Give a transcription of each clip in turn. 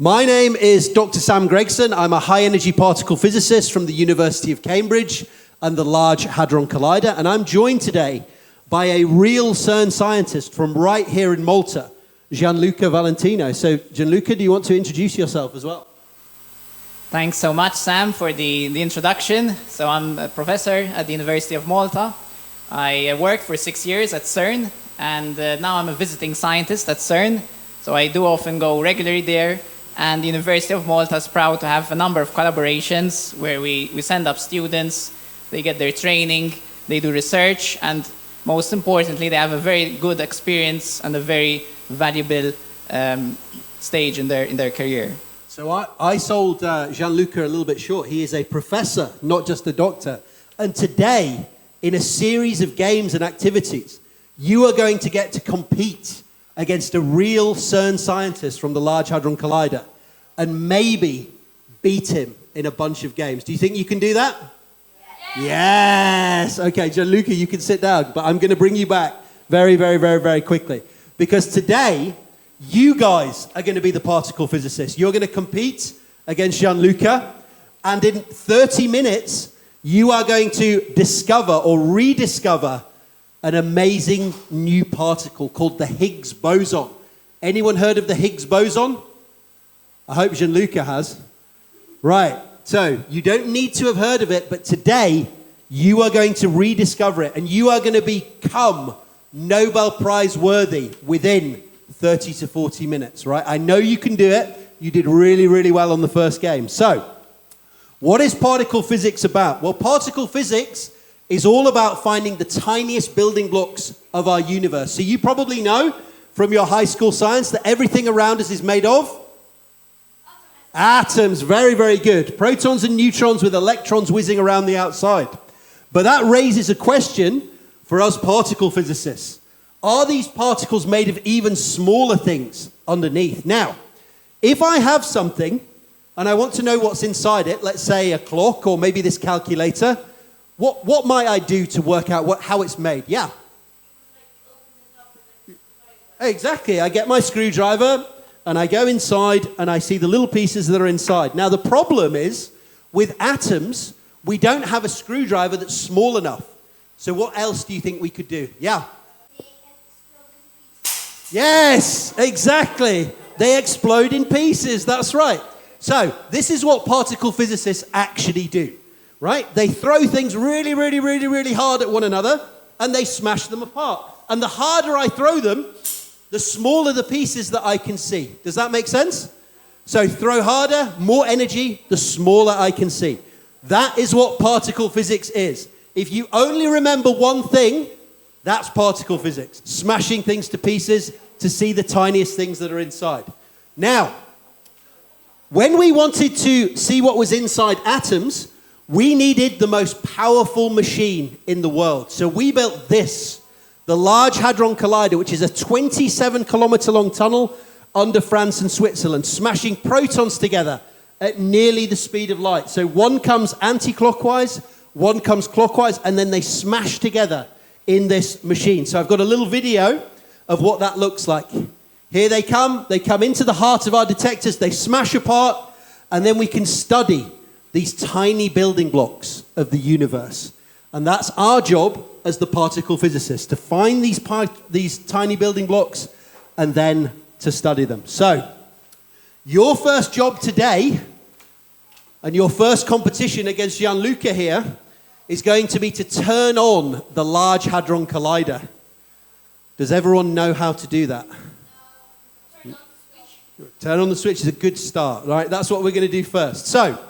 My name is Dr. Sam Gregson. I'm a high-energy particle physicist from the University of Cambridge and the Large Hadron Collider, and I'm joined today by a real CERN scientist from right here in Malta, Gianluca Valentino. So, Gianluca, do you want to introduce yourself as well? Thanks so much, Sam, for the introduction. So I'm a professor at the University of Malta. I worked for 6 years at CERN, and now I'm a visiting scientist at CERN. So I do often go regularly there. And the University of Malta is proud to have a number of collaborations where we send up students, they get their training, they do research, and most importantly, they have a very good experience and a very valuable stage in their career. So I sold Gianluca a little bit short. He is a professor, not just a doctor. And today, in a series of games and activities, you are going to get to compete against a real CERN scientist from the Large Hadron Collider and maybe beat him in a bunch of games. Do you think you can do that? Yes! Okay, Gianluca, you can sit down, but I'm going to bring you back very, very, very, very quickly. Because today, you guys are going to be the particle physicists. You're going to compete against Gianluca, and in 30 minutes, you are going to discover or rediscover an amazing new particle called the Higgs boson. Anyone heard of the Higgs boson? I hope Gianluca has. Right, so you don't need to have heard of it, but today you are going to rediscover it, and you are going to become Nobel Prize worthy within 30 to 40 minutes, right? I know you can do it. You did really, really well on the first game. So, what is particle physics about? Well, particle physics is all about finding the tiniest building blocks of our universe. So you probably know from your high school science that everything around us is made of atoms. Very, very good. Protons and neutrons with electrons whizzing around the outside. But that raises a question for us particle physicists. Are these particles made of even smaller things underneath? Now, if I have something and I want to know what's inside it, let's say a clock or maybe this calculator, what might I do to work out how it's made? Yeah. Exactly. I get my screwdriver and I go inside and I see the little pieces that are inside. Now, the problem is with atoms, we don't have a screwdriver that's small enough. So what else do you think we could do? Yeah. Yes, exactly. They explode in pieces. That's right. So this is what particle physicists actually do. Right? They throw things really, really, really, really hard at one another, and they smash them apart. And the harder I throw them, the smaller the pieces that I can see. Does that make sense? So throw harder, more energy, the smaller I can see. That is what particle physics is. If you only remember one thing, that's particle physics. Smashing things to pieces to see the tiniest things that are inside. Now, when we wanted to see what was inside atoms, we needed the most powerful machine in the world. So we built this, the Large Hadron Collider, which is a 27-kilometer long tunnel under France and Switzerland, smashing protons together at nearly the speed of light. So one comes anti-clockwise, one comes clockwise, and then they smash together in this machine. So I've got a little video of what that looks like. Here they come into the heart of our detectors, they smash apart, and then we can study these tiny building blocks of the universe. And that's our job as the particle physicists, to find these tiny building blocks and then to study them. So, your first job today and your first competition against Gianluca here is going to be to turn on the Large Hadron Collider. Does everyone know how to do that? Turn on the switch is a good start, right? That's what we're going to do first. So,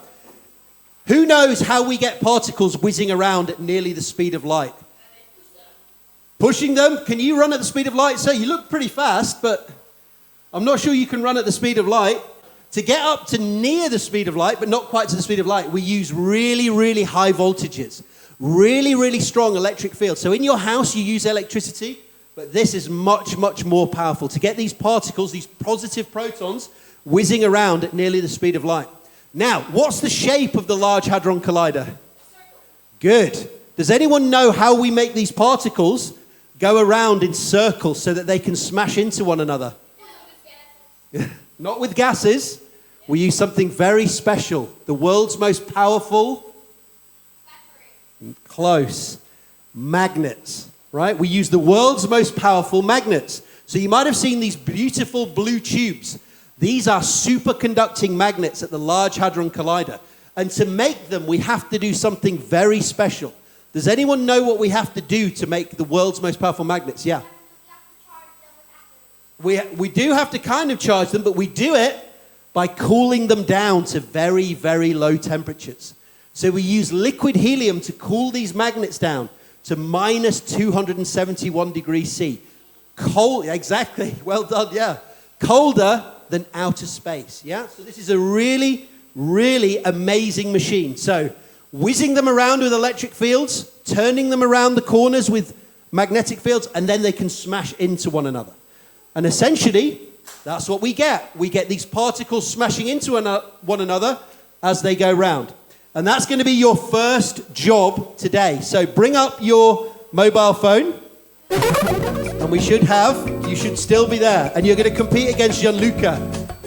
who knows how we get particles whizzing around at nearly the speed of light? Pushing them? Can you run at the speed of light? So you look pretty fast, but I'm not sure you can run at the speed of light. To get up to near the speed of light, but not quite to the speed of light, we use really, really high voltages. Really, really strong electric fields. So in your house, you use electricity, but this is much, much more powerful. To get these particles, these positive protons, whizzing around at nearly the speed of light. Now, what's the shape of the Large Hadron Collider? Good. Does anyone know how we make these particles go around in circles so that they can smash into one another? Not with gases. We use something very special. The world's most powerful... Close. Magnets, right? We use the world's most powerful magnets. So you might have seen these beautiful blue tubes. These are superconducting magnets at the Large Hadron Collider. And to make them, we have to do something very special. Does anyone know what we have to do to make the world's most powerful magnets? Yeah. We do have to kind of charge them, but we do it by cooling them down to very, very low temperatures. So we use liquid helium to cool these magnets down to minus 271 degrees C. Cold, exactly, well done, yeah. Colder than outer space, yeah? So this is a really, really amazing machine. So whizzing them around with electric fields, turning them around the corners with magnetic fields, and then they can smash into one another. And essentially, that's what we get. We get these particles smashing into one another as they go round. And that's going to be your first job today. So bring up your mobile phone. And you should still be there. And you're going to compete against Gianluca.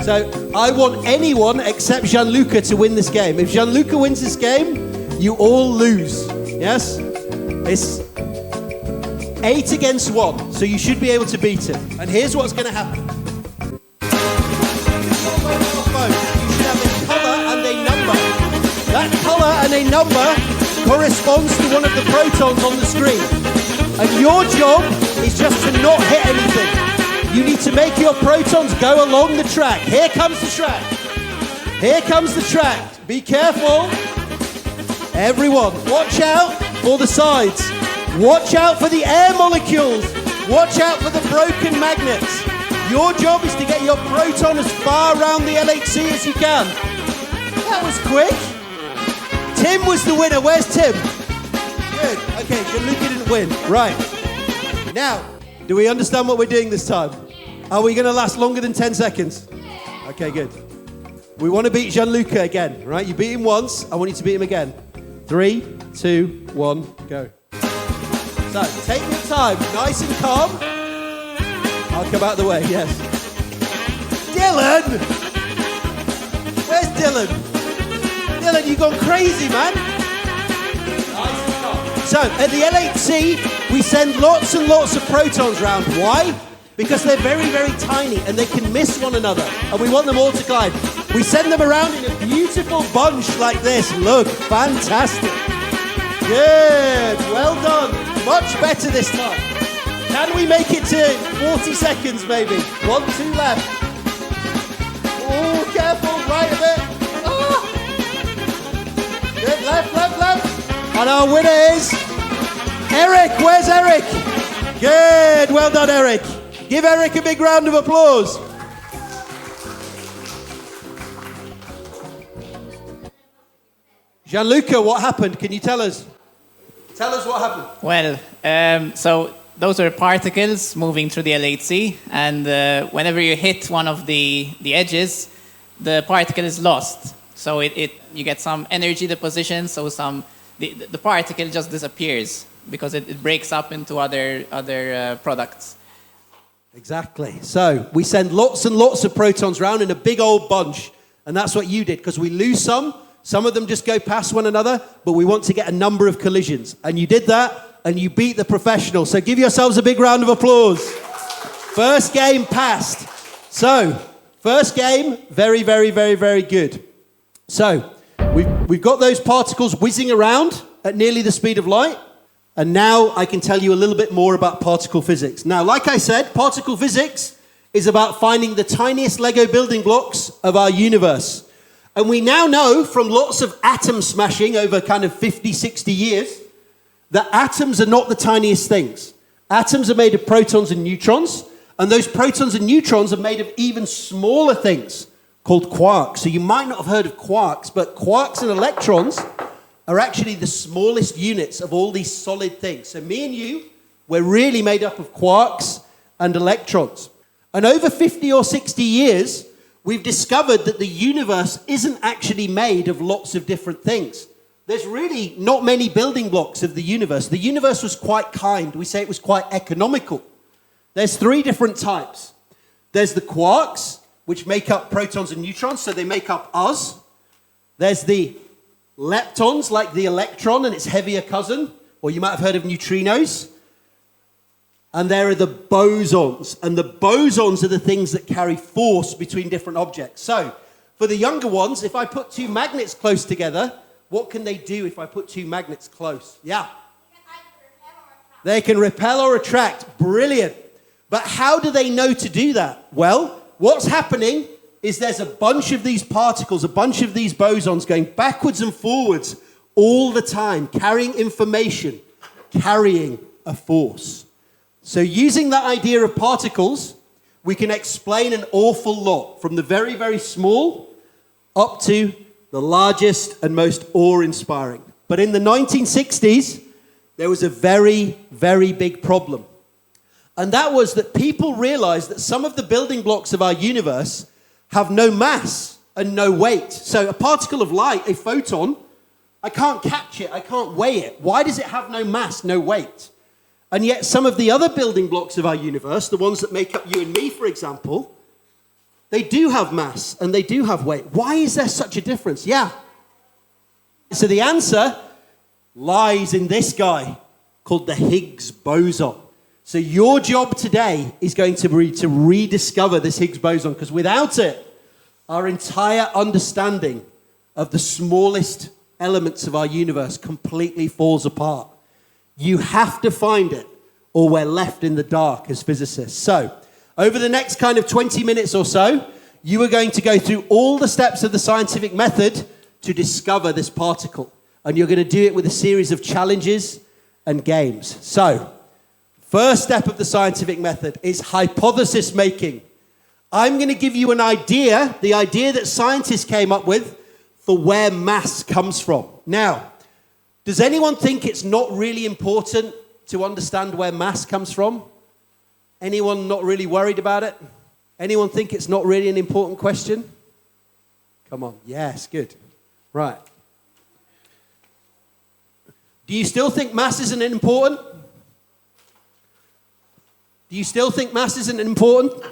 So I want anyone except Gianluca to win this game. If Gianluca wins this game, you all lose. Yes? It's 8 against 1. So you should be able to beat him. And here's what's going to happen. Your mobile phone, you should have a colour and a number. That colour and a number corresponds to one of the protons on the screen. And your job is just to not hit anything. You need to make your protons go along the track. Here comes the track. Here comes the track. Be careful. Everyone, watch out for the sides. Watch out for the air molecules. Watch out for the broken magnets. Your job is to get your proton as far around the LHC as you can. That was quick. Tim was the winner. Where's Tim? Good. Okay, Gianluca didn't win. Right. Now, do we understand what we're doing this time? Are we going to last longer than 10 seconds? Okay, good. We want to beat Gianluca again, right? You beat him once. I want you to beat him again. 3, 2, 1, go. So, take your time. Nice and calm. I'll come out of the way, yes. Dylan! Where's Dylan? Dylan, you've gone crazy, man. Nice and calm. So, at the LHC, we send lots and lots of protons around. Why? Because they're very, very tiny and they can miss one another. And we want them all to collide. We send them around in a beautiful bunch like this. Look, fantastic. Good, well done. Much better this time. Can we make it to 40 seconds maybe? 1, 2 left. Oh, careful, right a bit. Oh. Good, left, left, left. And our winner is Eric. Where's Eric? Good, well done, Eric. Give Eric a big round of applause. Gianluca, what happened? Can you tell us? Tell us what happened. Well, so those are particles moving through the LHC, and whenever you hit one of the edges, the particle is lost. So you get some energy deposition, so the particle just disappears because it breaks up into other products. Exactly. So we send lots and lots of protons around in a big old bunch, and that's what you did, because we lose some. Some of them just go past one another, but we want to get a number of collisions. And you did that, and you beat the professional. So give yourselves a big round of applause. First game passed. So, first game, very, very, very, very good. So, we've got those particles whizzing around at nearly the speed of light. And now I can tell you a little bit more about particle physics. Now, like I said, particle physics is about finding the tiniest Lego building blocks of our universe. And we now know from lots of atom smashing over kind of 50, 60 years that atoms are not the tiniest things. Atoms are made of protons and neutrons, and those protons and neutrons are made of even smaller things called quarks. So you might not have heard of quarks, but quarks and electrons are actually the smallest units of all these solid things. So me and you, we're really made up of quarks and electrons. And over 50 or 60 years, we've discovered that the universe isn't actually made of lots of different things. There's really not many building blocks of the universe. The universe was quite kind. We say it was quite economical. There's 3 different types. There's the quarks, which make up protons and neutrons, so they make up us. There's the leptons, like the electron and its heavier cousin, or you might have heard of neutrinos. And there are the bosons, and the bosons are the things that carry force between different objects. So, for the younger ones, if I put two magnets close together, what can they do if I put two magnets close? Yeah. They can repel or attract. Brilliant. But how do they know to do that? Well, what's happening is there's a bunch of these particles, a bunch of these bosons going backwards and forwards all the time, carrying information, carrying a force. So using that idea of particles, we can explain an awful lot, from the very, very small up to the largest and most awe-inspiring. But in the 1960s, there was a very, very big problem. And that was that people realized that some of the building blocks of our universe have no mass and no weight. So a particle of light, a photon, I can't catch it, I can't weigh it. Why does it have no mass, no weight? And yet some of the other building blocks of our universe, the ones that make up you and me, for example, they do have mass and they do have weight. Why is there such a difference? Yeah. So the answer lies in this guy called the Higgs boson. So your job today is going to be to rediscover this Higgs boson, because without it, our entire understanding of the smallest elements of our universe completely falls apart. You have to find it, or we're left in the dark as physicists. So, over the next kind of 20 minutes or so, you are going to go through all the steps of the scientific method to discover this particle. And you're going to do it with a series of challenges and games. So, first step of the scientific method is hypothesis making. I'm going to give you an idea, the idea that scientists came up with, for where mass comes from. Now, does anyone think it's not really important to understand where mass comes from? Anyone not really worried about it? Anyone think it's not really an important question? Come on. Yes, good. Right. Do you still think mass isn't important? Do you still think mass isn't important?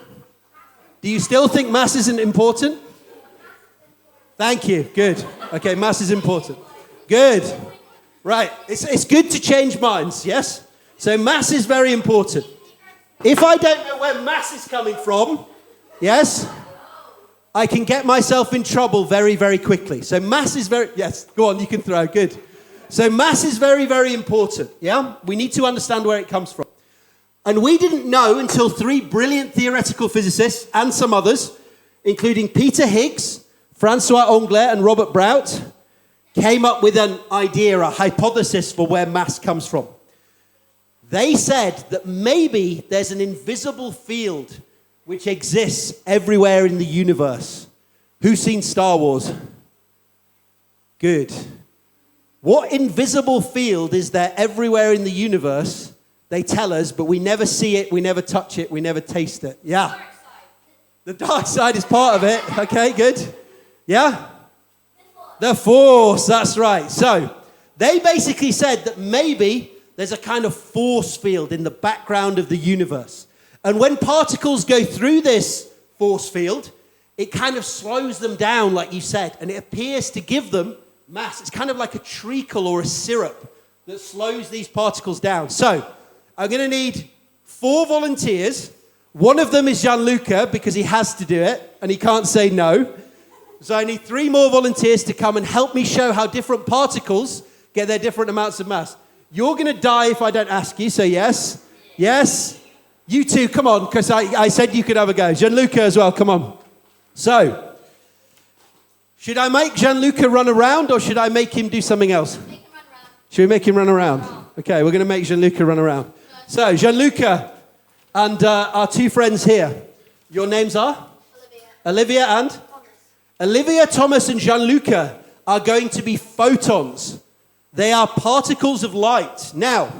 Do you still think mass isn't important? Thank you. Good. Okay, mass is important. Good. Right. It's good to change minds, yes? So mass is very important. If I don't know where mass is coming from, yes, I can get myself in trouble very, very quickly. So mass is very... Yes, go on, you can throw. Good. So mass is very, very important, yeah? We need to understand where it comes from. And we didn't know until three brilliant theoretical physicists and some others, including Peter Higgs, Francois Englert, and Robert Brout, came up with an idea, a hypothesis for where mass comes from. They said that maybe there's an invisible field which exists everywhere in the universe. Who's seen Star Wars? Good. What invisible field is there everywhere in the universe? They tell us, but we never see it, we never touch it, we never taste it. Yeah. The dark side is part of it. Okay, good. Yeah? The force, that's right. So, they basically said that maybe there's a kind of force field in the background of the universe. And when particles go through this force field, it kind of slows them down, like you said, and it appears to give them mass. It's kind of like a treacle or a syrup that slows these particles down. So, I'm going to need 4 volunteers. One of them is Gianluca, because he has to do it, and he can't say no. So I need 3 more volunteers to come and help me show how different particles get their different amounts of mass. You're going to die if I don't ask you, so yes. Yes. You two, come on, because I said you could have a go. Gianluca as well, come on. So, should I make Gianluca run around, or should I make him do something else? Make him run around. Should we make him run around? Okay, we're going to make Gianluca run around. So, Gianluca and our 2 friends here. Your names are? Olivia and? Olivia, Thomas, and Gianluca are going to be photons. They are particles of light. Now,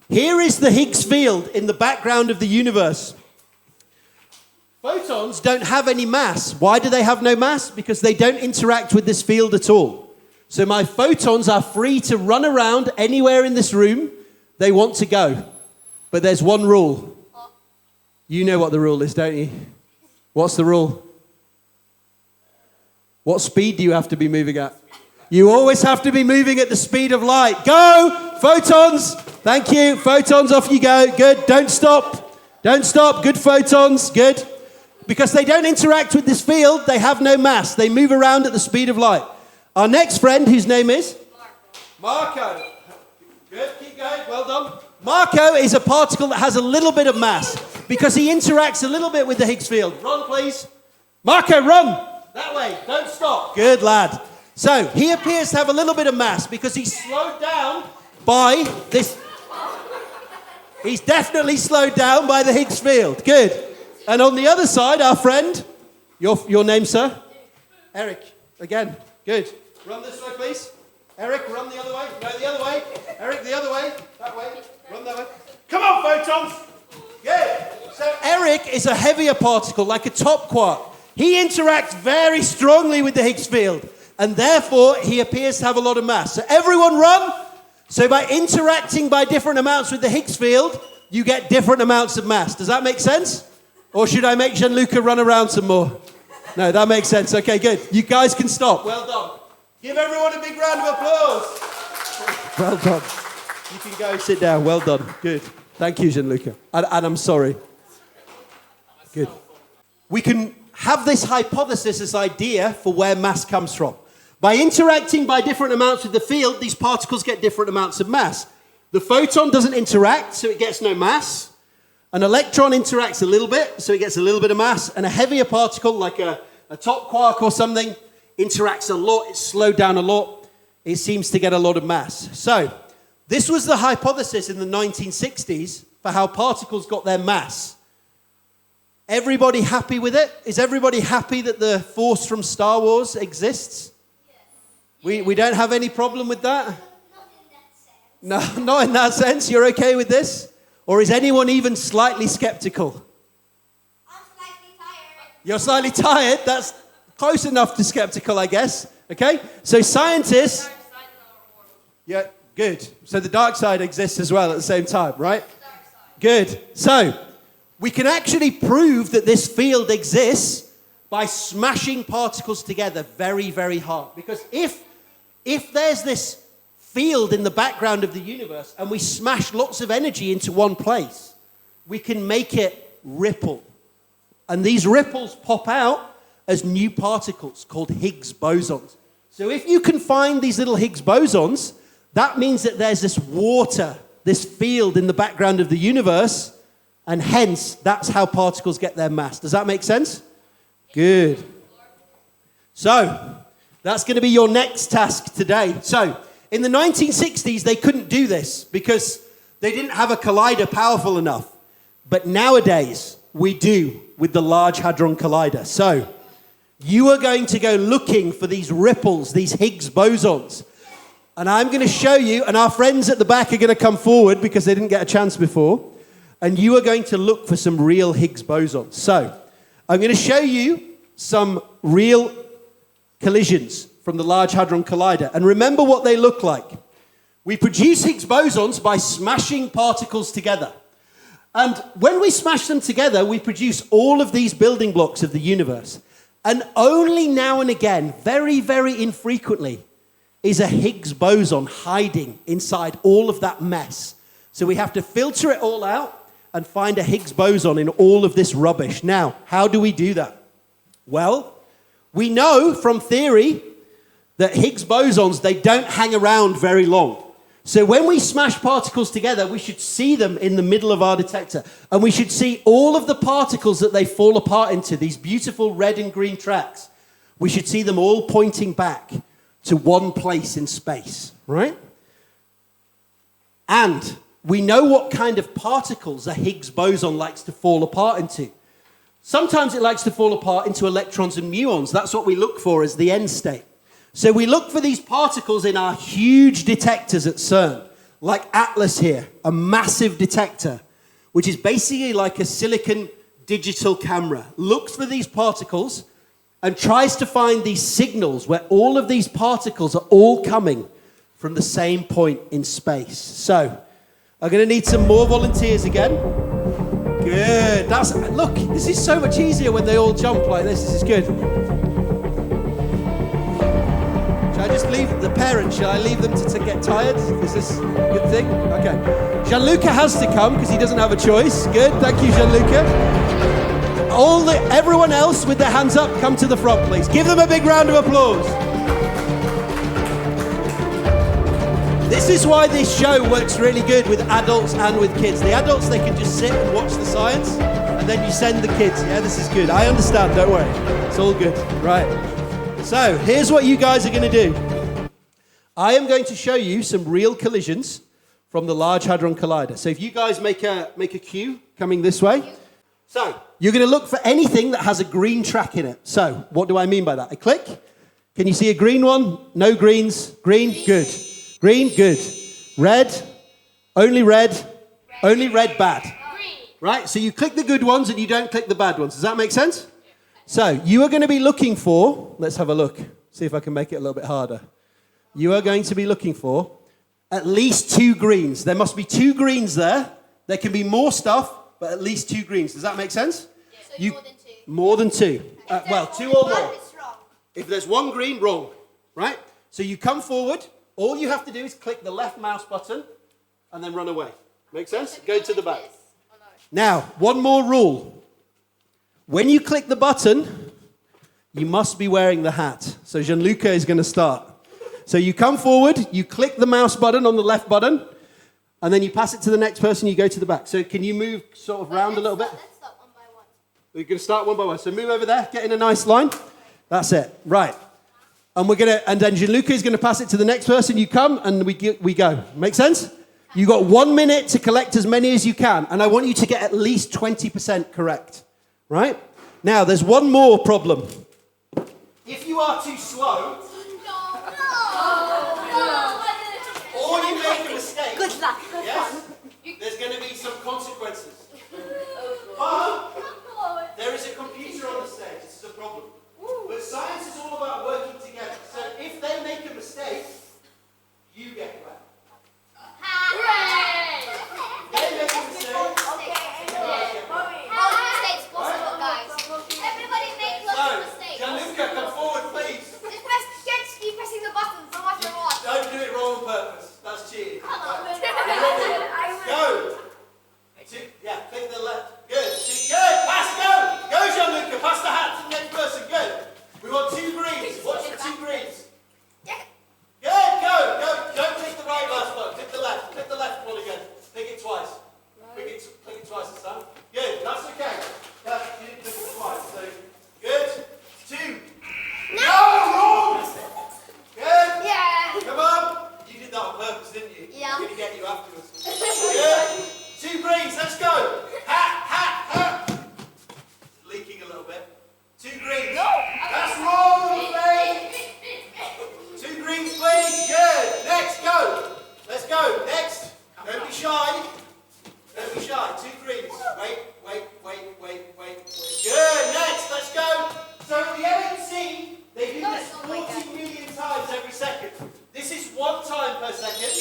here is the Higgs field in the background of the universe. Photons don't have any mass. Why do they have no mass? Because they don't interact with this field at all. So my photons are free to run around anywhere in this room they want to go. But there's one rule. You know what the rule is, don't you? What's the rule? What speed do you have to be moving at? You always have to be moving at the speed of light. Go! Photons! Thank you. Photons, off you go. Good. Don't stop. Don't stop. Good photons. Good. Because they don't interact with this field, they have no mass. They move around at the speed of light. Our next friend, whose name is? Marco. Good. Keep going. Well done. Marco is a particle that has a little bit of mass because he interacts a little bit with the Higgs field. Run, please. Marco, run. That way. Don't stop. Good lad. So, he appears to have a little bit of mass because he's slowed down by this. He's definitely slowed down by the Higgs field. Good. And on the other side, our friend, your name, sir? Eric. Again. Good. Run this way, please. Eric, run the other way. No, the other way. Eric, the other way. That way. Run that way. Come on, photons. Good. So, Eric is a heavier particle, like a top quark. He interacts very strongly with the Higgs field. And therefore, he appears to have a lot of mass. So everyone run. So by interacting by different amounts with the Higgs field, you get different amounts of mass. Does that make sense? Or should I make Gianluca run around some more? No, that makes sense. Okay, good. You guys can stop. Well done. Give everyone a big round of applause. Well done. You can go sit down. Well done. Good. Thank you, Gianluca. And I'm sorry. Good. We can have this hypothesis, this idea for where mass comes from. By interacting by different amounts with the field, these particles get different amounts of mass. The photon doesn't interact, so it gets no mass. An electron interacts a little bit, so it gets a little bit of mass. And a heavier particle, like a top quark or something, interacts a lot. It's slowed down a lot. It seems to get a lot of mass. So, this was the hypothesis in the 1960s for how particles got their mass. Everybody happy with it? Is everybody happy that the Force from Star Wars exists? We don't have any problem with that? No, not in that sense. You're okay with this? Or is anyone even slightly skeptical? I'm slightly tired. You're slightly tired? That's close enough to skeptical, I guess. Okay? So scientists... Yeah, good. So the dark side exists as well at the same time, right? Good. So, we can actually prove that this field exists by smashing particles together very, very hard. Because if there's this field in the background of the universe and we smash lots of energy into one place, we can make it ripple. And these ripples pop out as new particles called Higgs bosons. So if you can find these little Higgs bosons, that means that there's this water, this field in the background of the universe, and hence, that's how particles get their mass. Does that make sense? Good. So, that's going to be your next task today. So, in the 1960s, they couldn't do this because they didn't have a collider powerful enough. But nowadays, we do with the Large Hadron Collider. So, you are going to go looking for these ripples, these Higgs bosons. And I'm going to show you, and our friends at the back are going to come forward because they didn't get a chance before. And you are going to look for some real Higgs bosons. So, I'm going to show you some real collisions from the Large Hadron Collider. And remember what they look like. We produce Higgs bosons by smashing particles together. And when we smash them together, we produce all of these building blocks of the universe. And only now and again, very, very infrequently, is a Higgs boson hiding inside all of that mess. So we have to filter it all out and find a Higgs boson in all of this rubbish. Now, how do we do that? Well, we know from theory that Higgs bosons, they don't hang around very long. So when we smash particles together, we should see them in the middle of our detector. And we should see all of the particles that they fall apart into, these beautiful red and green tracks. We should see them all pointing back to one place in space, right? And we know what kind of particles a Higgs boson likes to fall apart into. Sometimes it likes to fall apart into electrons and muons. That's what we look for as the end state. So we look for these particles in our huge detectors at CERN, like Atlas here, a massive detector, which is basically like a silicon digital camera. Looks for these particles and tries to find these signals where all of these particles are all coming from the same point in space. So, I'm going to need some more volunteers again. Good. Look, this is so much easier when they all jump like this. This is good. Shall I just leave the parents? Shall I leave them to get tired? Is this a good thing? Okay. Gianluca has to come because he doesn't have a choice. Good. Thank you, Gianluca. Everyone else with their hands up, come to the front, please. Give them a big round of applause. This is why this show works really good with adults and with kids. The adults, they can just sit and watch the science, and then you send the kids. Yeah, this is good. I understand, don't worry. It's all good. Right. So, here's what you guys are going to do. I am going to show you some real collisions from the Large Hadron Collider. So if you guys make a cue coming this way. So, you're going to look for anything that has a green track in it. So, what do I mean by that? I click. Can you see a green one? No greens. Green? Good. Green, good. Red, only red, bad. Right, so you click the good ones and you don't click the bad ones. Does that make sense? So, you are going to be looking for, let's have a look, see if I can make it a little bit harder. You are going to be looking for at least 2 greens. There must be 2 greens there. There can be more stuff, but at least 2 greens. Does that make sense? Yeah. So more than 2. Well, 2 or more. Wrong. If there's 1 green, wrong. Right? So you come forward. All you have to do is click the left mouse button and then run away. Make sense? Go to the back. Now, one more rule. When you click the button, you must be wearing the hat. So Gianluca is going to start. So you come forward, you click the mouse button on the left button, and then you pass it to the next person, you go to the back. So can you move sort of round a little bit? Let's start one by one. We're going to start one by one. So move over there, get in a nice line. That's it. Right. And then Gianluca is going to pass it to the next person. You come and we go. Make sense? You got 1 minute to collect as many as you can, and I want you to get at least 20% correct. Right? Now, there's one more problem. If you are too slow, or you make a mistake, Good luck. yes, there's going to be some consequences. But there is a computer on the stage. This is a problem. But science is all about working together. So if they make a mistake, you get wet. Hooray! They make a mistake. Mistakes possible, guys. Everybody make lots of mistakes. Gianluca, come forward, please. Just keep pressing the buttons no matter what. Don't do it wrong on purpose. That's cheating. Come on. Go. Yeah, click the left. Good. Good. Pass. Go. Go, Gianluca. Pass the hat to the next person. Good. We want 2 greens. Watch the 2 greens. Yeah. Good. Go. Don't click the right last one. Click the left. Click the left one again. Click it twice. Click it twice this time. Good. That's okay. You didn't click it twice. So good. 2. No. Wrong. Good. Yeah. Come on. You did that on purpose, didn't you? Yeah. I'm going to get you afterwards. Good. 2 greens. Let's go. Hat. Leaking a little bit. 2 greens. No. That's wrong, please. 2 greens, please. Good. Next, go. Let's go. Next. Don't be shy. Don't be shy. 2 greens. Wait. Good. Next. Let's go. So the LHC, they do this 40 million times every second. This is 1 time per second,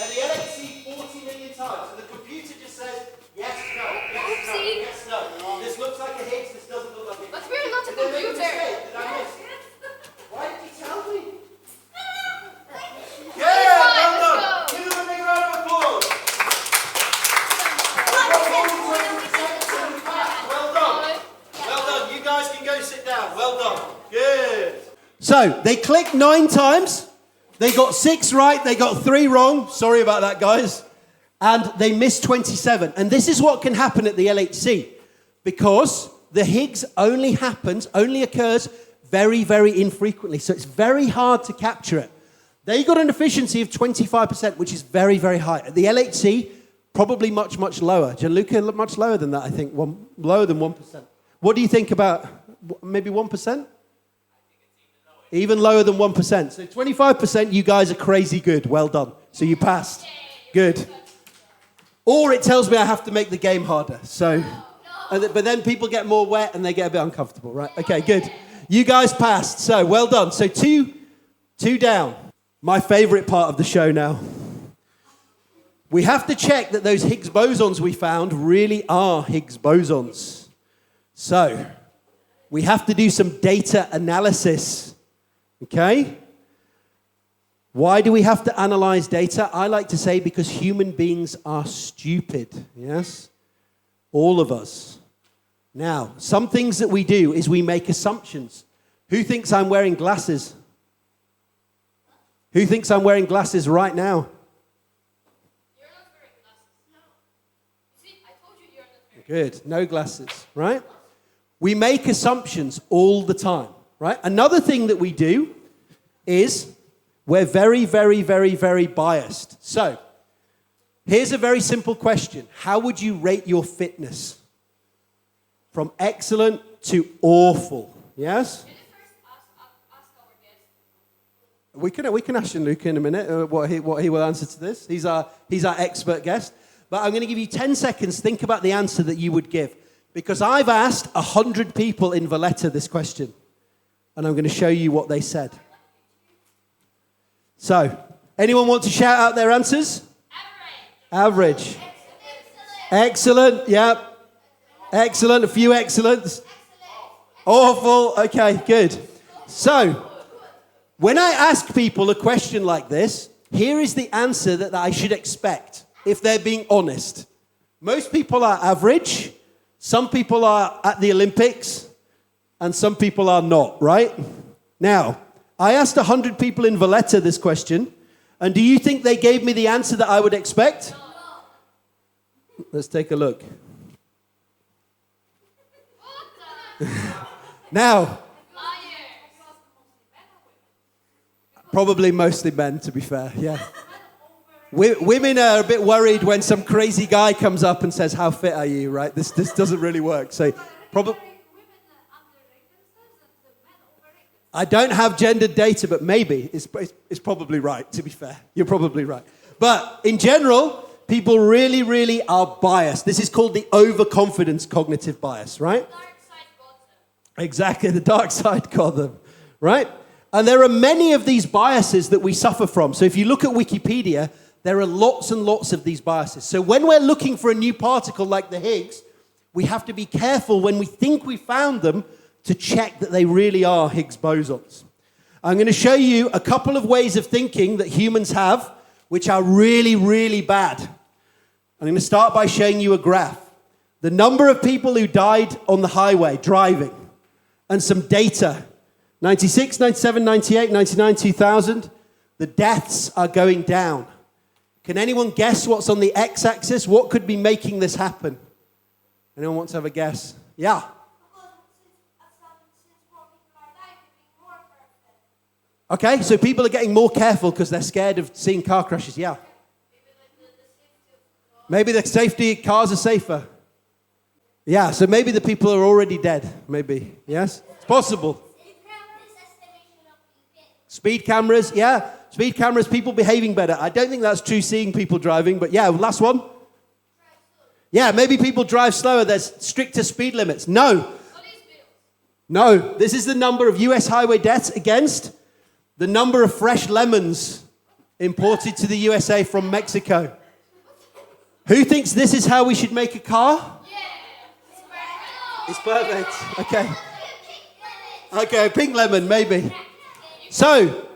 and the LHC 40 million times. So the computer just says yes, no, yes, no. This looks like a Higgs. This doesn't look like a Higgs. But we're not a Did they make computer. mistake? Did I miss? Why did you tell me? Yeah, well done. Give them a big round of applause. Well done. You guys can go sit down. Well done. Good. So they clicked 9 times. They got 6 right. They got 3 wrong. Sorry about that, guys. And they missed 27. And this is what can happen at the LHC, because the Higgs only occurs very, very infrequently. So it's very hard to capture it. They got an efficiency of 25%, which is very, very high. At the LHC, probably much, much lower. Gianluca, much lower than that, I think. Lower than 1%. What do you think about maybe 1%? Even lower than 1%. So 25%, you guys are crazy good. Well done. So you passed. Good. Or it tells me I have to make the game harder. So, but then people get more wet and they get a bit uncomfortable, right? Okay, good. You guys passed. So well done. So two down. My favorite part of the show now. we have to check that those Higgs bosons we found really are Higgs bosons. So, we have to do some data analysis. Okay? Why do we have to analyze data? I like to say because human beings are stupid. Yes? All of us. Now, some things that we do is we make assumptions. Who thinks I'm wearing glasses? Who thinks I'm wearing glasses right now? You're not wearing glasses. No. See, I told you you're not wearing Good. No glasses, right? We make assumptions all the time, right? Another thing that we do is we're very, very, very, very biased. So, here's a very simple question. How would you rate your fitness? From excellent to awful, yes? Can you first ask our guest? We can ask Gianluca in a minute what he will answer to this. He's our expert guest. But I'm going to give you 10 seconds. Think about the answer that you would give. Because I've asked 100 people in Valletta this question. And I'm going to show you what they said. So, anyone want to shout out their answers? Average. Excellent, yeah. Excellent, a few excellents. Awful, okay, good. So, when I ask people a question like this, here is the answer that I should expect, if they're being honest. Most people are average, some people are at the Olympics, and some people are not, right? Now, I asked 100 people in Valletta this question, and do you think they gave me the answer that I would expect? No. Let's take a look. Now, probably mostly men, to be fair, yeah. Women are a bit worried when some crazy guy comes up and says, how fit are you, right? This doesn't really work. So, probably. I don't have gendered data, but maybe it's probably right, to be fair. You're probably right. But in general, people really, really are biased. This is called the overconfidence cognitive bias, right? Exactly, the dark side got them, right? And there are many of these biases that we suffer from. So if you look at Wikipedia, there are lots and lots of these biases. So when we're looking for a new particle like the Higgs, we have to be careful when we think we found them to check that they really are Higgs bosons. I'm going to show you a couple of ways of thinking that humans have, which are really, really bad. I'm going to start by showing you a graph. The number of people who died on the highway driving, and some data. 96, 97, 98, 99, 2000. The deaths are going down. Can anyone guess what's on the x-axis? What could be making this happen? Anyone want to have a guess? Yeah. Okay, so people are getting more careful because they're scared of seeing car crashes. Yeah. Maybe the safety cars are safer. Yeah, so maybe the people are already dead. Maybe. Yes? It's possible. Speed cameras, yeah. Speed cameras, people behaving better. I don't think that's true seeing people driving, but yeah, last one. Yeah, maybe people drive slower. There's stricter speed limits. No. No. This is the number of US highway deaths against the number of fresh lemons imported to the USA from Mexico. Who thinks this is how we should make a car? It's perfect. Okay. Okay, pink lemon, maybe. So,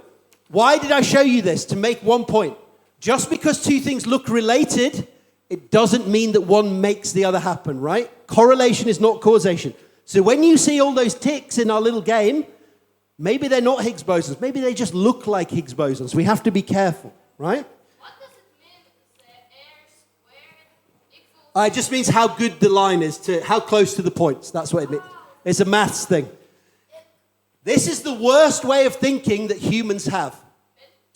why did I show you this? To make one point. Just because two things look related, it doesn't mean that one makes the other happen, right? Correlation is not causation. So when you see all those ticks in our little game, maybe they're not Higgs bosons. Maybe they just look like Higgs bosons. We have to be careful, right? What does it mean if it's R squared equals... It just means how good the line is, to how close to the points. That's what it means. It's a maths thing. This is the worst way of thinking that humans have.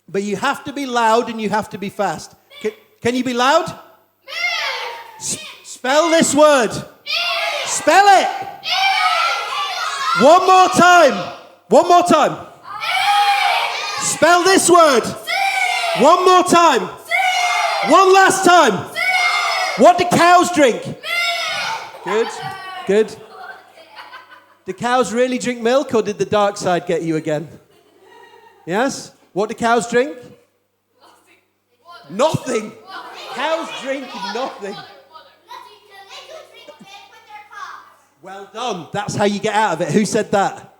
But you have to be loud and you have to be fast. Can you be loud? Spell this word. Spell it. One more time. One more time. Spell this word. One more time. One last time. What do cows drink? Good. Good. Do cows really drink milk, or did the dark side get you again? Yes? What do cows drink? Nothing. Cows drink nothing. Water. Well done. That's how you get out of it. Who said that?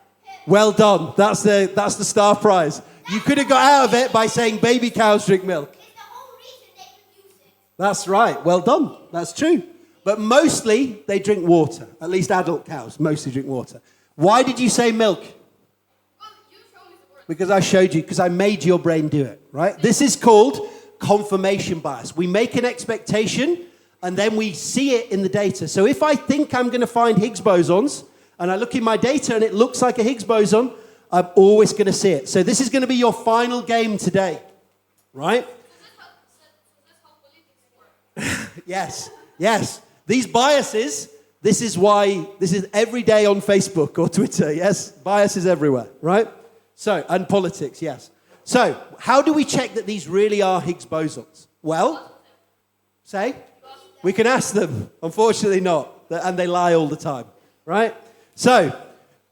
Well done. That's the star prize. You could have got out of it by saying baby cows drink milk. It's the whole reason they produce it. That's right. Well done. That's true. But mostly they drink water. At least adult cows mostly drink water. Why did you say milk? Well, you showed me the word. Because I showed you, because I made your brain do it, right? This is called confirmation bias. We make an expectation and then we see it in the data. So if I think I'm going to find Higgs bosons and I look in my data and it looks like a Higgs boson, I'm always going to see it. So this is going to be your final game today, right? That's how politics work. Yes. These biases, this is every day on Facebook or Twitter, yes? Biases everywhere, right? So, and politics, yes. So, how do we check that these really are Higgs bosons? Well, say? We can ask them. Unfortunately not. And they lie all the time, right? So,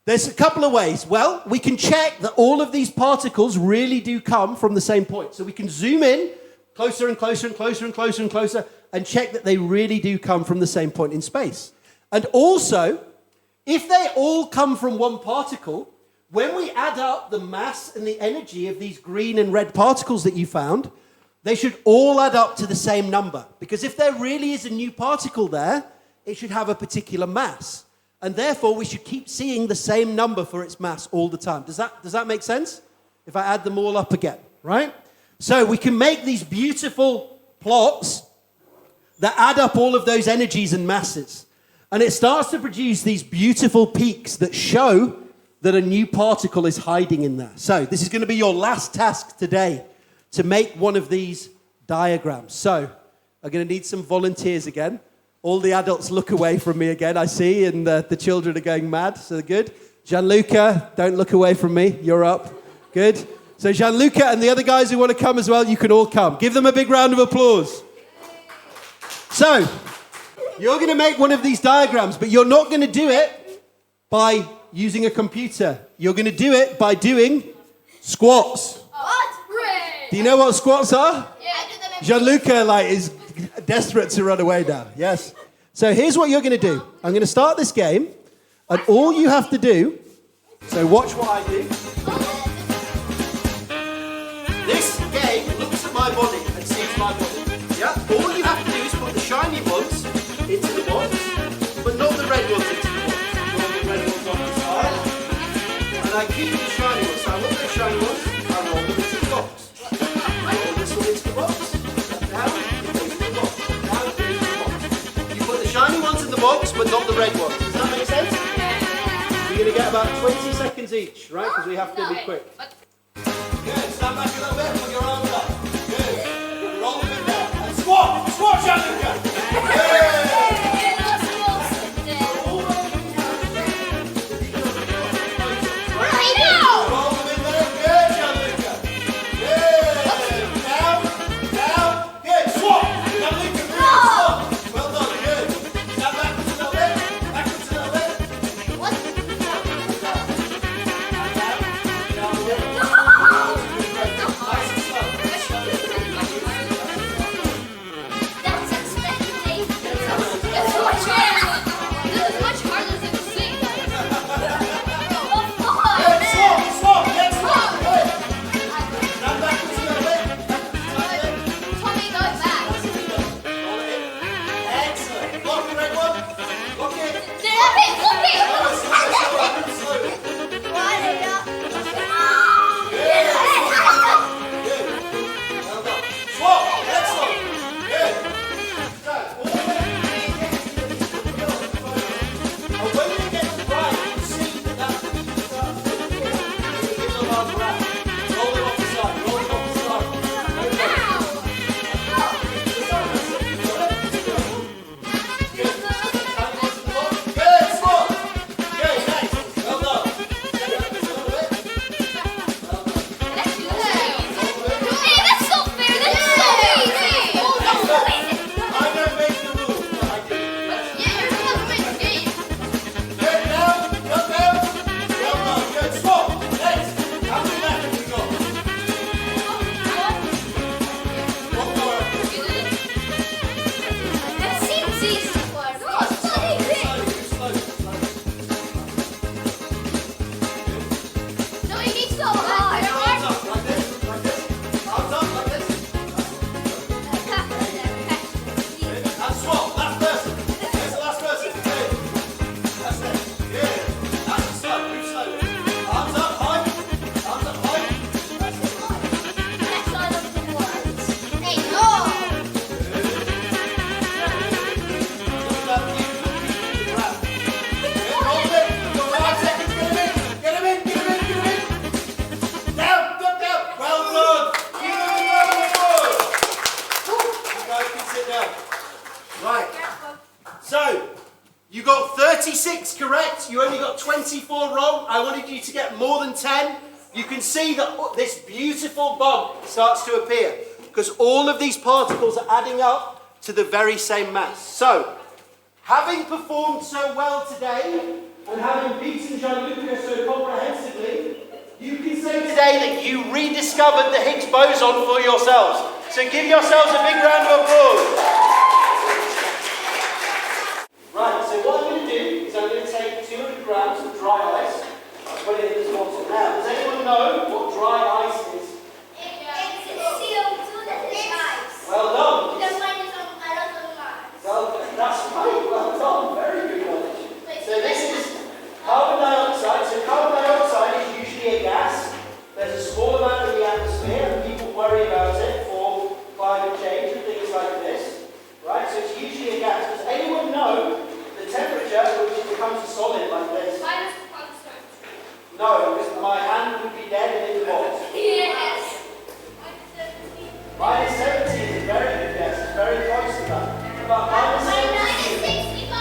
there's a couple of ways. Well, we can check that all of these particles really do come from the same point. So we can zoom in closer and closer and closer and closer and closer and check that they really do come from the same point in space. And also, if they all come from one particle, when we add up the mass and the energy of these green and red particles that you found, they should all add up to the same number. Because if there really is a new particle there, it should have a particular mass. And therefore, we should keep seeing the same number for its mass all the time. Does that make sense? If I add them all up again, right? So we can make these beautiful plots that add up all of those energies and masses. And it starts to produce these beautiful peaks that show that a new particle is hiding in there. So this is going to be your last task today, to make one of these diagrams. So I'm going to need some volunteers again. All the adults look away from me again, I see, and the children are going mad, so good. Gianluca, don't look away from me. You're up. Good. So Gianluca and the other guys who want to come as well, you can all come. Give them a big round of applause. So, you're going to make one of these diagrams, but you're not going to do it by using a computer. You're going to do it by doing squats. What? Hooray! Do you know what squats are? Yeah, I do them every Gianluca is desperate to run away now. Yes. So here's what you're going to do. I'm going to start this game, and all you have to do, so watch what I do. This game looks at my body and sees my body. Yeah? All you have to do is put the shiny ones into the box, but not the red ones into the box. Roll the red ones on the side. And I keep the shiny ones. So I want those shiny ones, I roll them into the box. Roll this one into the box. Down, it goes in the box. Down, it goes in the box. You put the shiny ones in the box, but not the red ones. Does that make sense? You're going to get about 20 seconds each, right? Because we have to be quick. Good. Stand back a little bit. Put your arms up. Good. Roll them in down. And squat. Squat, Gianluca. Good. Roll them in there. Good, Gianluca. Good. Down. Down. Good. Squat. Gianluca, bring it. Squat. Well done. Good. Stand backwards a little bit. Backwards a little bit. Down. Down. Down. Down. Nice and slow. 36 correct. You only got 24 wrong. I wanted you to get more than 10. You can see that this beautiful bump starts to appear because all of these particles are adding up to the very same mass. So, having performed so well today and having beaten Gianluca so comprehensively, you can say today that you rediscovered the Higgs boson for yourselves. So give yourselves a big round of applause. Right, so what I'm going to do is I'm going to take 200 grams of dry ice and put it in this bottle. Now, does anyone know what dry ice is? It's CO2 that is ice. Well done. Because mine is a lot of Mars. Well, that's right. Well done. Very good knowledge. So this is carbon dioxide. So carbon dioxide is usually a gas. There's a small amount in the atmosphere, and people worry about it for climate change and things like this. Right? So it's usually a gas. Does anyone know the temperature at which it becomes a solid like this? Minus 100. No, because my hand would be dead in the box. Yes. Minus 70 is a very good guess. It's very close to that. About minus 70. Minus 65.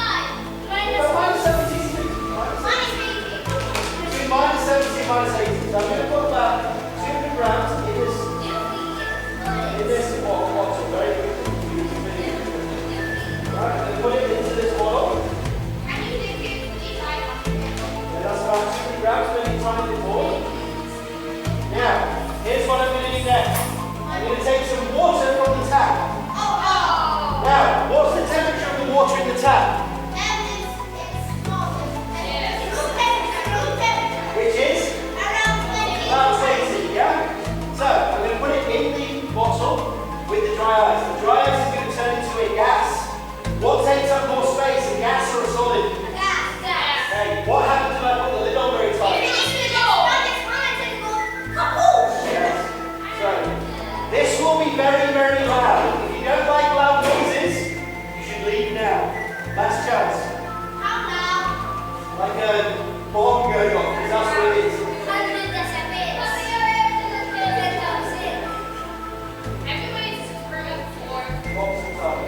Minus 70 is good. Minus 80. Between minus 70 and minus 80. So I'm going to put about 200 grams in this bottle. Very good. Right, I'm going to put it into this bottle. Can you do it? And that's about 200 grams, maybe tiny bit more. Now, here's what I'm going to do next. I'm going to take some water from the tap. Oh. Now, what's the temperature of the water in the tap? Which is? About 20, yeah? So, I'm going to put it in the bottle with the dry ice. The dry ice is going to turn into a gas. What takes up more space, a gas or a solid? Okay, what happens if I put the lid on very tight? Yes. So, this will be very, very loud. If you don't like loud noises, you should leave now. Last chance. Like a bomb going off, because that's what it is. Box and time.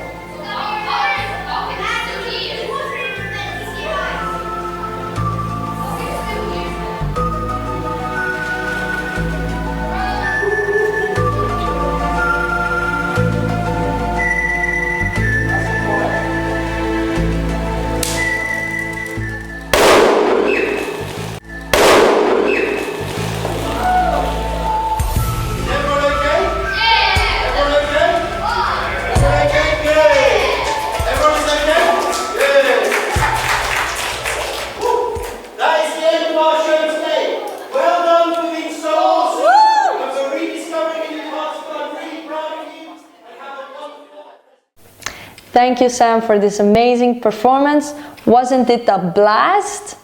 Thank you, Sam, for this amazing performance. Wasn't it a blast?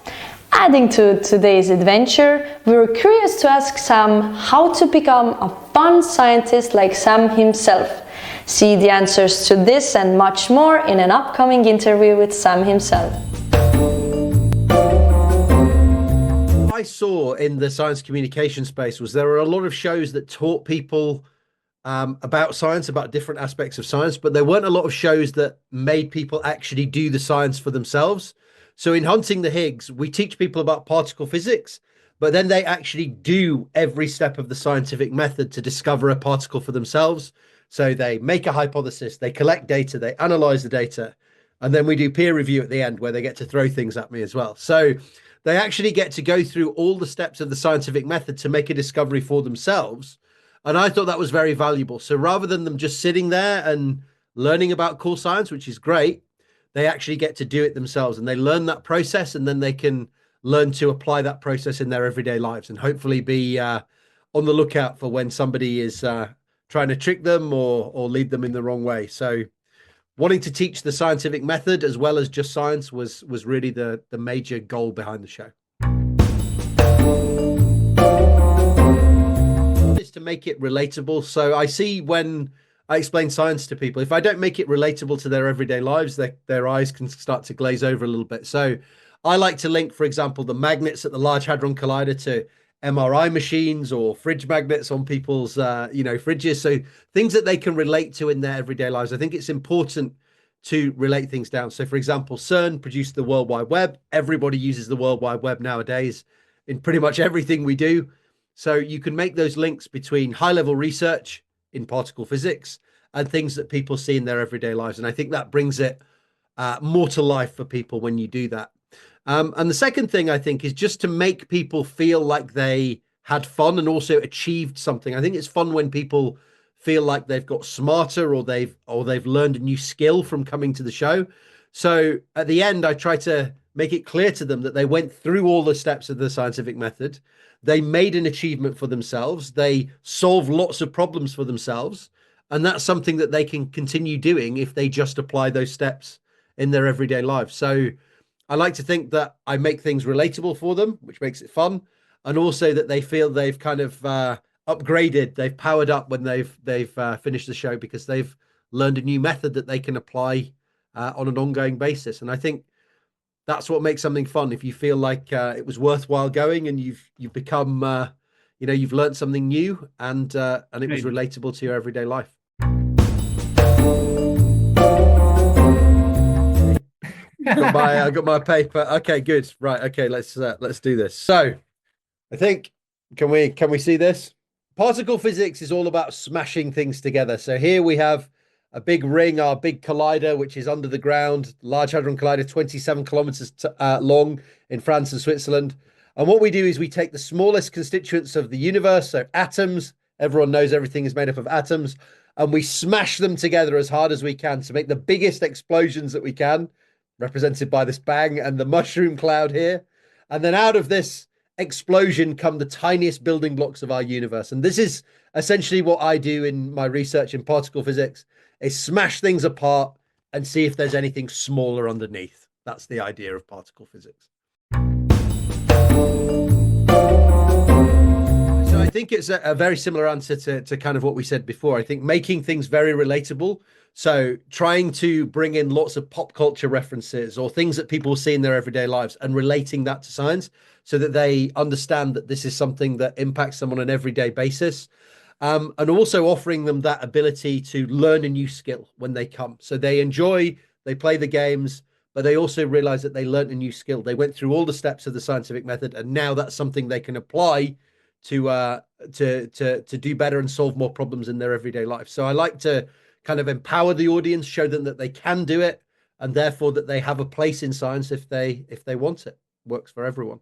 Adding to today's adventure, we were curious to ask Sam how to become a fun scientist like Sam himself. See the answers to this and much more in an upcoming interview with Sam himself. I saw in the science communication space was there were a lot of shows that taught people about science, about different aspects of science, but there weren't a lot of shows that made people actually do the science for themselves. So in Hunting the Higgs, we teach people about particle physics, but then they actually do every step of the scientific method to discover a particle for themselves. So they make a hypothesis, they collect data, they analyze the data, and then we do peer review at the end where they get to throw things at me as well. So they actually get to go through all the steps of the scientific method to make a discovery for themselves. And I thought that was very valuable. So rather than them just sitting there and learning about cool science, which is great, they actually get to do it themselves and they learn that process, and then they can learn to apply that process in their everyday lives and hopefully be on the lookout for when somebody is trying to trick them or lead them in the wrong way. So wanting to teach the scientific method as well as just science was really the major goal behind the show. Is to make it relatable. So I see when I explain science to people, if I don't make it relatable to their everyday lives, their eyes can start to glaze over a little bit. So I like to link, for example, the magnets at the Large Hadron Collider to MRI machines or fridge magnets on people's, fridges. So things that they can relate to in their everyday lives. I think it's important to relate things down. So, for example, CERN produced the World Wide Web. Everybody uses the World Wide Web nowadays in pretty much everything we do. So you can make those links between high-level research in particle physics and things that people see in their everyday lives. And I think that brings it more to life for people when you do that. And the second thing, I think, is just to make people feel like they had fun and also achieved something. I think it's fun when people feel like they've got smarter or they've learned a new skill from coming to the show. So at the end, I try to make it clear to them that they went through all the steps of the scientific method. They made an achievement for themselves. They solved lots of problems for themselves. And that's something that they can continue doing if they just apply those steps in their everyday lives. So I like to think that I make things relatable for them, which makes it fun. And also that they feel they've kind of upgraded, they've powered up when they've finished the show because they've learned a new method that they can apply on an ongoing basis. And I think that's what makes something fun. If you feel like it was worthwhile going and you've become, you've learned something new and it was relatable to your everyday life. I got my paper. Okay, good. Right. Okay, let's do this. So I think, can we see this? Particle physics is all about smashing things together. So here we have a big ring, our big collider, which is under the ground, Large Hadron Collider, 27 kilometers long in France and Switzerland. And what we do is we take the smallest constituents of the universe, so atoms. Everyone knows everything is made up of atoms. And we smash them together as hard as we can to make the biggest explosions that we can, represented by this bang and the mushroom cloud here. And then out of this explosion come the tiniest building blocks of our universe. And this is essentially what I do in my research in particle physics, is smash things apart and see if there's anything smaller underneath. That's the idea of particle physics. So I think it's a very similar answer to kind of what we said before. I think making things very relatable. So trying to bring in lots of pop culture references or things that people see in their everyday lives and relating that to science so that they understand that this is something that impacts them on an everyday basis. And also offering them that ability to learn a new skill when they come. So they play the games, but they also realize that they learned a new skill. They went through all the steps of the scientific method, and now that's something they can apply to do better and solve more problems in their everyday life. So I like to kind of empower the audience, show them that they can do it, and therefore that they have a place in science if they want it. Works for everyone.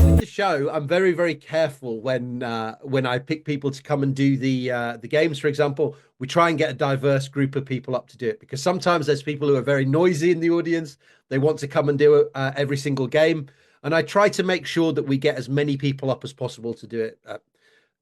With the show, I'm very, very careful when I pick people to come and do the games. For example, we try and get a diverse group of people up to do it, because sometimes there's people who are very noisy in the audience. They want to come and do every single game, and I try to make sure that we get as many people up as possible to do it.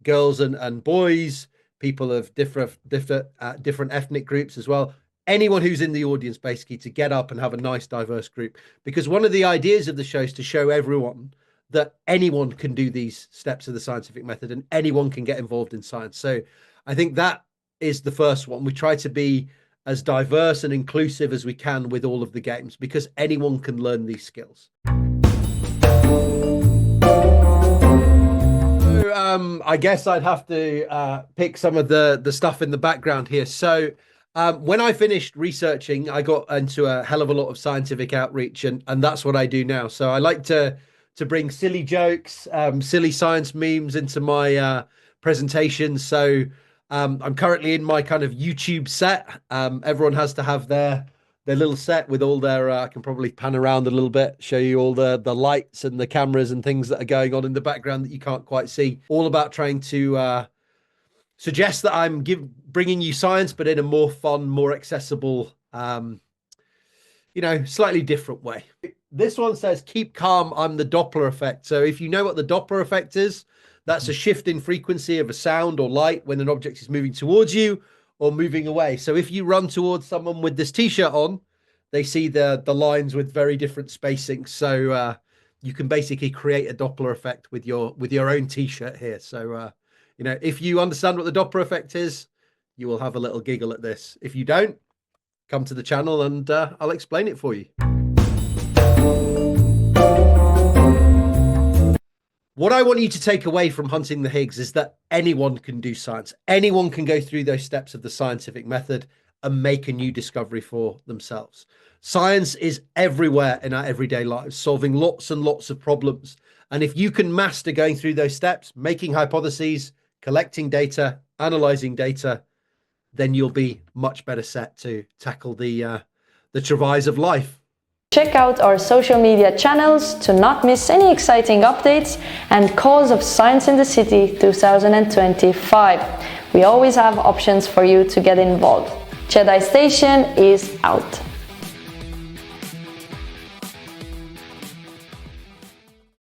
Girls and boys, people of different ethnic groups as well. Anyone who's in the audience, basically, to get up and have a nice diverse group. Because one of the ideas of the show is to show everyone that anyone can do these steps of the scientific method and anyone can get involved in science. So I think that is the first one. We try to be as diverse and inclusive as we can with all of the games, because anyone can learn these skills. I guess I'd have to pick some of the stuff in the background here. So when I finished researching, I got into a hell of a lot of scientific outreach, and that's what I do now. So I like to bring silly jokes, silly science memes into my presentations. So I'm currently in my kind of YouTube set. Everyone has to have their little set with all their, I can probably pan around a little bit, show you all the lights and the cameras and things that are going on in the background that you can't quite see. All about trying to suggest that I'm bringing you science, but in a more fun, more accessible, slightly different way. This one says, keep calm, I'm the Doppler effect. So if you know what the Doppler effect is, that's a shift in frequency of a sound or light when an object is moving towards you or moving away. So if you run towards someone with this t-shirt on, they see the lines with very different spacing. So you can basically create a Doppler effect with your own t-shirt here. So if you understand what the Doppler effect is, you will have a little giggle at this. If you don't, come to the channel and I'll explain it for you. What I want you to take away from hunting the Higgs is that anyone can do science. Anyone can go through those steps of the scientific method and make a new discovery for themselves. Science is everywhere in our everyday lives, solving lots and lots of problems. And if you can master going through those steps, making hypotheses, collecting data, analyzing data, then you'll be much better set to tackle the travails of life. Check out our social media channels to not miss any exciting updates and Cause of Science in the City 2025. We always have options for you to get involved. J.E.D.I Station is out.